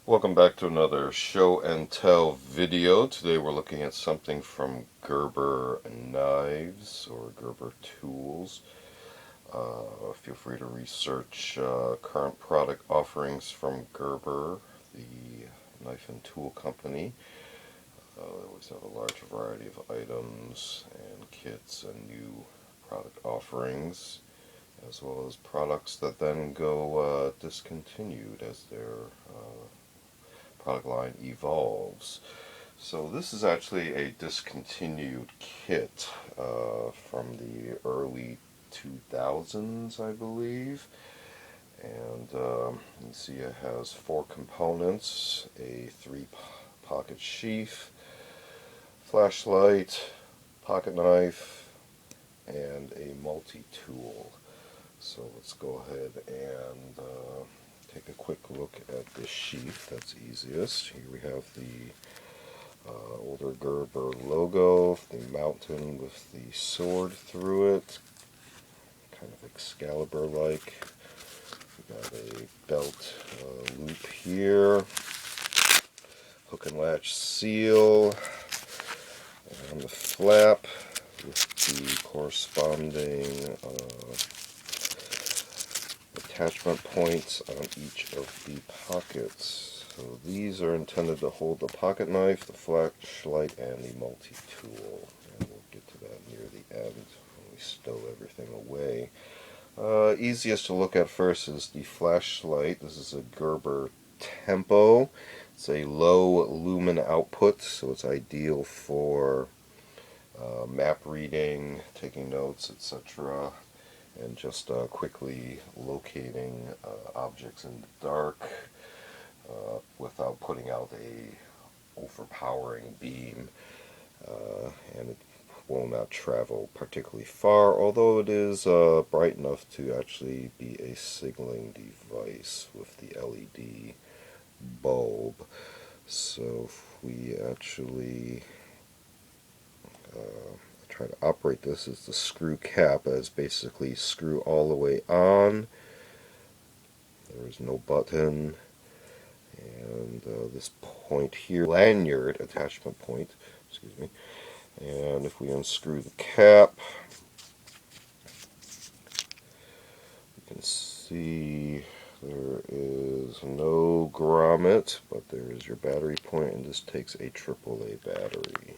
Welcome back to another show and tell video. Today we're looking at something from Gerber knives or Gerber tools. Feel free to research current product offerings from Gerber, the knife and tool company. They always have a large variety of items and kits and new product offerings, as well as products that then go discontinued as their product line evolves. So this is actually a discontinued kit from the early 2000s, I believe. And you see it has 4 components: a 3-pocket sheath, flashlight, pocket knife, and a multi-tool. So let's go ahead and take a quick look at the sheath. That's easiest. Here we have the older Gerber logo, the mountain with the sword through it, kind of Excalibur-like. We got a belt loop here, hook and latch seal, and the flap with the corresponding attachment points on each of the pockets. So these are intended to hold the pocket knife, the flashlight, and the multi-tool. And we'll get to that near the end when we stow everything away. Easiest to look at first is the flashlight. This is a Gerber Tempo. It's a low lumen output, so it's ideal for map reading, taking notes, etc. and just quickly locating objects in the dark without putting out a overpowering beam, and it will not travel particularly far, although it is bright enough to actually be a signaling device with the LED bulb. So if we actually try to operate this, is the screw cap, as basically screw all the way on. There is no button, and this point here, lanyard attachment point, excuse me. And if we unscrew the cap, you can see there is no grommet, but there is your battery point, and this takes a AAA battery.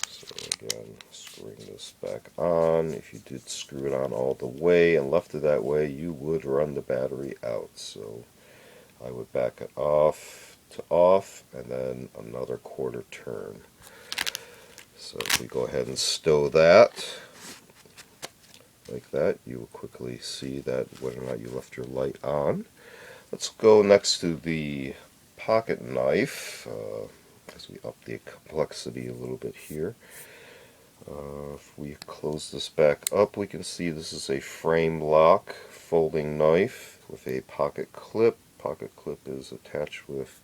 So again, screwing this back on. If you did screw it on all the way and left it that way, you would run the battery out. So I would back it off to off and then another quarter turn. So if we go ahead and stow that like that, you will quickly see that whether or not you left your light on. Let's go next to the pocket knife as we up the complexity a little bit here. If we close this back up, we can see this is a frame lock folding knife with a pocket clip. Pocket clip is attached with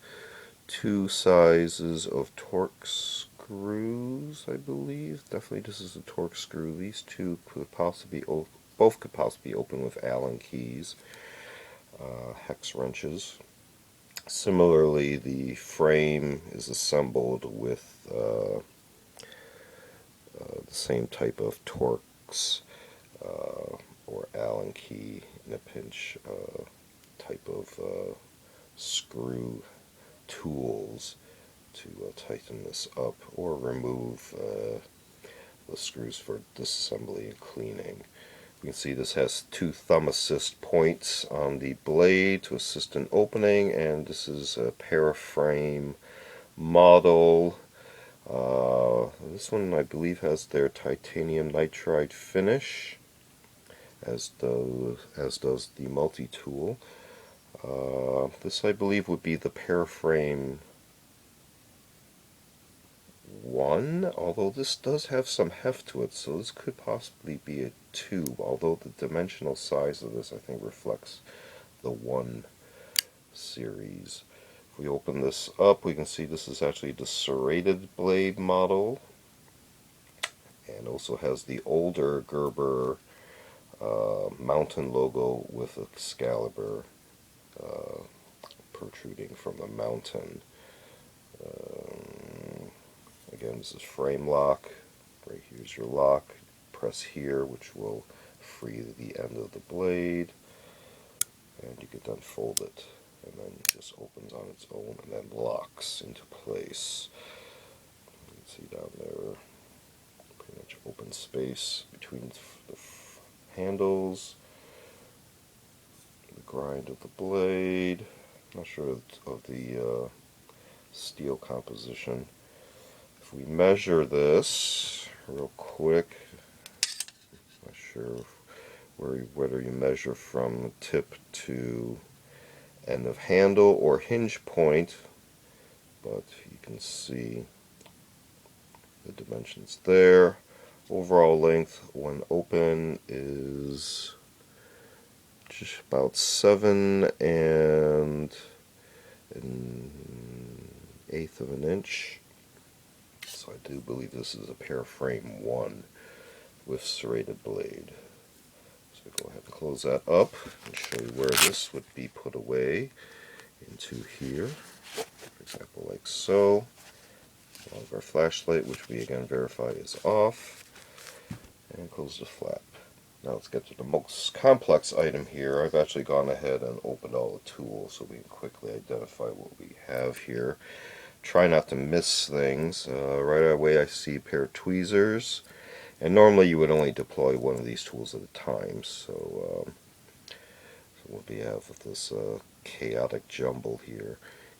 2 sizes of Torx screws, I believe. Definitely this is a Torx screw. These two could possibly both could possibly open with Allen keys, hex wrenches. Similarly, the frame is assembled with the same type of Torx or Allen key in a pinch type of screw tools to tighten this up or remove the screws for disassembly and cleaning. You can see this has 2 thumb assist points on the blade to assist in opening, and this is a PARAFRAME model. This one I believe has their titanium nitride finish, as does the multi-tool. This I believe would be the PARAFRAME 1, although this does have some heft to it, so this could possibly be a 2, although the dimensional size of this I think reflects the 1 series. If we open this up, we can see this is actually the serrated blade model, and also has the older Gerber mountain logo with Excalibur protruding from the mountain. Again, this is frame lock. Right here's your lock. Press here, which will free the end of the blade, and you can then fold it, and then it just opens on its own and then locks into place. You can see down there, pretty much open space between the handles, the grind of the blade. Not sure of the steel composition. If we measure this real quick, not sure whether you measure from tip to end of handle or hinge point, but you can see the dimensions there. Overall length when open is just about 7 1/8 of an inch. So I do believe this is a PARAFRAME 1 with serrated blade. So go ahead and close that up and show you where this would be put away into here. For example, like so. Along with our flashlight, which we again verify is off. And close the flap. Now let's get to the most complex item here. I've actually gone ahead and opened all the tools so we can quickly identify what we have here. Try not to miss things. Right away I see a pair of tweezers. And normally you would only deploy one of these tools at a time. So what we have with this chaotic jumble here.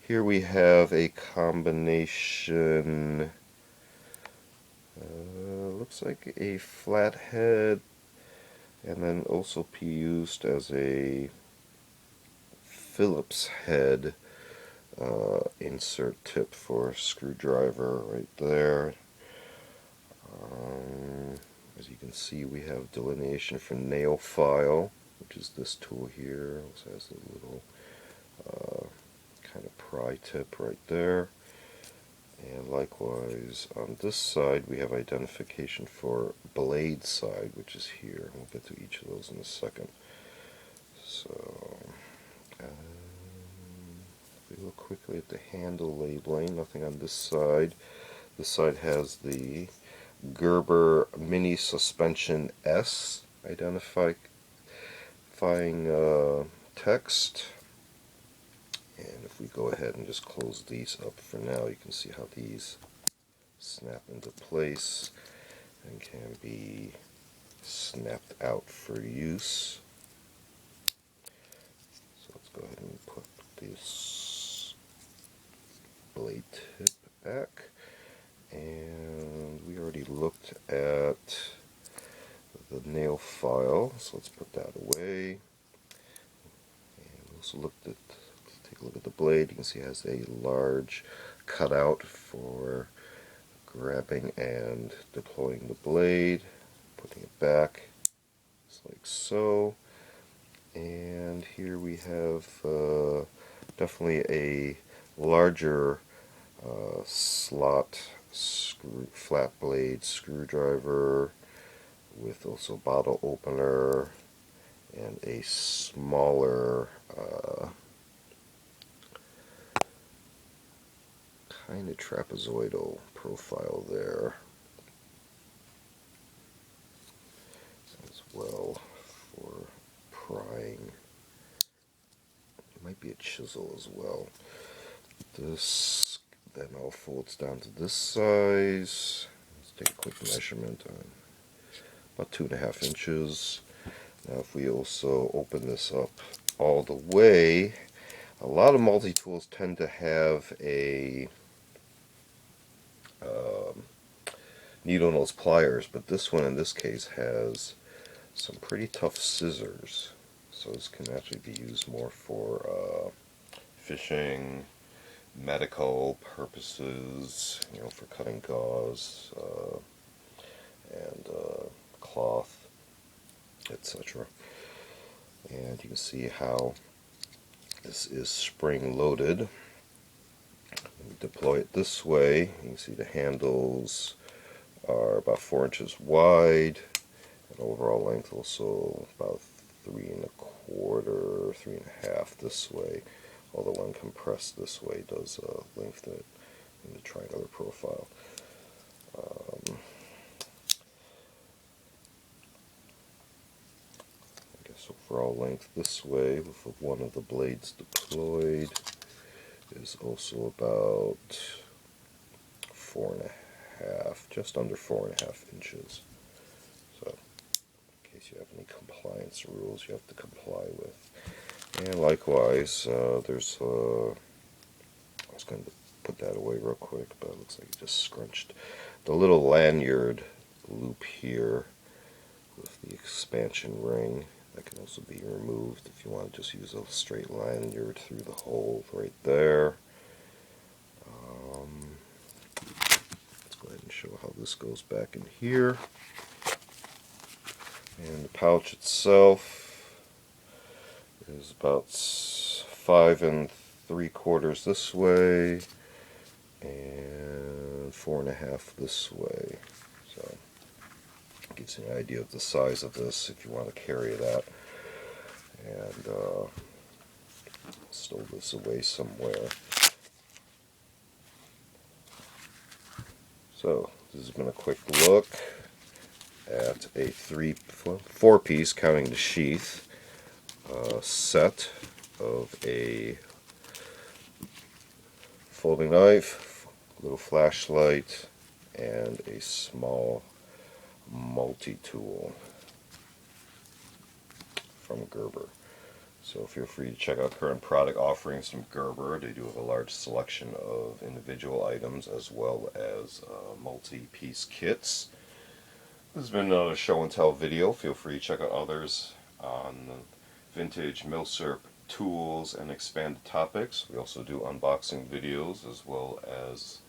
Here we have a combination, looks like a flathead, and then also be used as a Phillips head insert tip for a screwdriver right there. As you can see, we have delineation for nail file, which is this tool here. It also has a little kind of pry tip right there. And likewise on this side we have identification for blade side, which is here. We'll get to each of those in a second. So if we look quickly at the handle labeling, nothing on this side. This side has the Gerber Mini Suspension S identifying text. And if we go ahead and just close these up for now, you can see how these snap into place and can be snapped out for use. So let's go ahead and put this blade tip back. And we already looked at the nail file, so let's put that away. And we also looked at, take a look at the blade. You can see it has a large cutout for grabbing and deploying the blade, putting it back, just like so. And here we have definitely a larger slot flat blade screwdriver with also bottle opener and a smaller kind of trapezoidal profile there as well for prying. It might be a chisel as well. This then all folds down to this size. Let's take a quick measurement on about 2.5 inches. Now if we also open this up all the way, a lot of multi-tools tend to have a needle nose pliers, but this one in this case has some pretty tough scissors. So this can actually be used more for fishing, medical purposes, you know, for cutting gauze and cloth, etc. And you can see how this is spring loaded. When we deploy it this way, you can see the handles are about 4 inches wide, and overall length also about 3 1/4, 3 1/2 this way. although when compressed this way does lengthen it in the triangular profile. I guess overall length this way with one of the blades deployed is also about 4.5, just under 4.5 inches. So in case you have any compliance rules you have to comply with. And likewise, there's, I was going to put that away real quick, but it looks like it just scrunched. The little lanyard loop here with the expansion ring, that can also be removed if you want to just use a straight lanyard through the hole right there. Let's go ahead and show how this goes back in here. And the pouch itself is about 5 3/4 this way and 4.5 this way. So it gives you an idea of the size of this if you want to carry that. And stow this away somewhere. So this has been a quick look at a 4-piece, counting the sheath, set of a folding knife, little flashlight, and a small multi-tool from Gerber. So feel free to check out current product offerings from Gerber. They do have a large selection of individual items as well as multi-piece kits. This has been another show and tell video. Feel free to check out others on vintage Milsurp tools and expanded topics. We also do unboxing videos as well as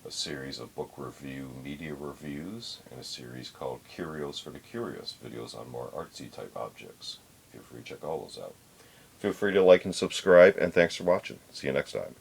a series of book review media reviews and a series called Curios for the Curious, videos on more artsy type objects. Feel free to check all those out. Feel free to like and subscribe, and thanks for watching. See you next time.